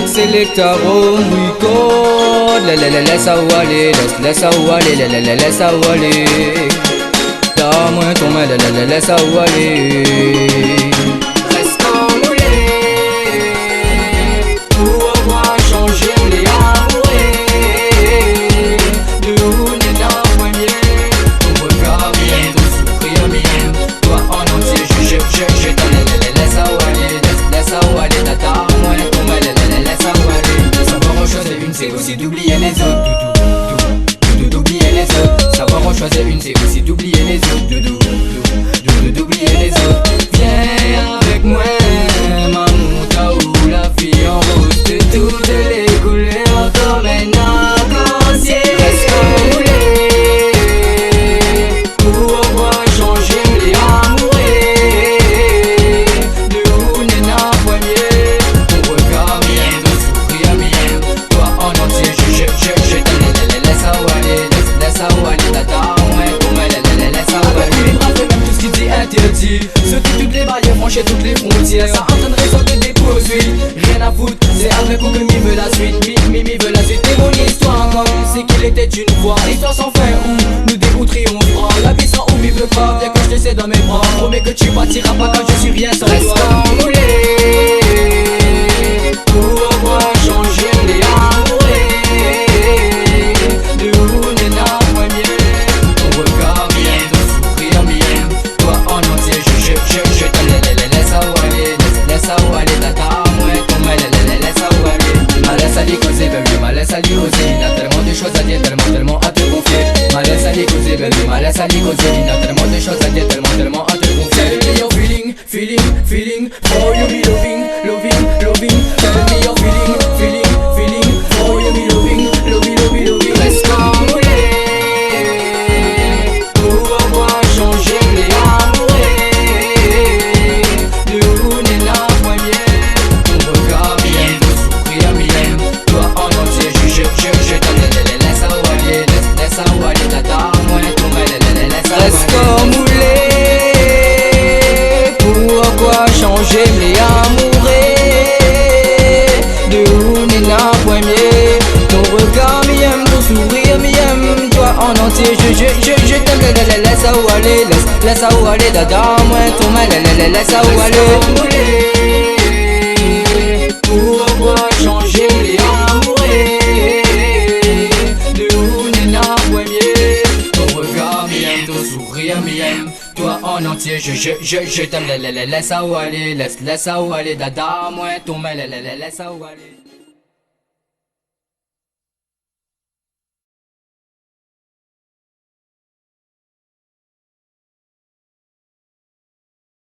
Music selector on record. Laisse ça où aller, laisse ça où aller, laisse ça où aller. Donne-moi ton main, laisse ça où aller. Reste enroulé. Pourquoi changer les amoureux? De où n'est un premier? Ton regard vient de sourire mien. Toi en entier, je t'en laisse ça où aller, laisse ça où aller, tata. Moi ton main, laisse ça où aller. Savoir en choisir une, c'est aussi d'oublier les autres. D'oublier les autres. Savoir en choisir une, c'est aussi d'oublier les autres. D'oublier les autres. Viens avec moi, maman, t'as où la fille en rose de toutes les couleurs. T'emmène à Cancier. Reste enroulé. Pourquoi changer les amoureux? De où n'est un poignet? Ton regard vient de sourire mien. Toi en entier, je t'en laisse ça où aller, laisse ça où aller, tata. Ouais, ton main, laisse ça où aller. Même tout ce qui dit interdit. Sauter toutes les barrières, franchir toutes les frontières. Ça entraînerait sans que des poursuites. Rien à foutre, c'est après pour que Mi veut la suite. Mi veut la suite. Et mon histoire encore, c'est qu'il était une fois. L'histoire sans fin où nous déroutrions on se prend. La vie sans où Mi veut pas, viens que je te sais dans mes bras. Promets que tu partiras pas quand je suis rien sans toi. Reste enroulé. Pourquoi changer les amoureux? De où n'est un premier? Ton regard vient de sourire mien. Toi en entier, je t'en laisse ça où aller, laisse ça où aller, tata. Moi ton main, laisse ça où aller. Ma laisse à lui causer, baby, ma laisse à lui causer. Il a tellement de choses à dire, tellement à te confier. Ma laisse à lui causer, baby, ma laisse à lui causer. Il a tellement de choses à dire, tellement à te confier. Tell me your feeling, for you be loving. Tell me your feeling, for you be loving. Reste enroulé. Pourquoi changer les amoureux? De où n'est un premier? Ton regard vient de sourire mien. Toi en entier, je t'en laisse ça où aller, laisse ça où aller, tata. Moi ton main, laisse ça où aller. Reste enroulé. Pourquoi changer les amoureux? De où n'est un premier? Ton regard m'aime, ton sourire m'aime. Toi en entier, je t'aime, laisse ça où aller, laisse ça où aller, dada. Moi ton main, laisse ça où aller. Pourquoi changer les amoureux? De où n'est un premier? Ton regard m'aime, ton sourire m'aime. Toi en entier, je t'aime, laisse ça où aller, laisse ça où aller, dada. Moi ton main, laisse ça où aller.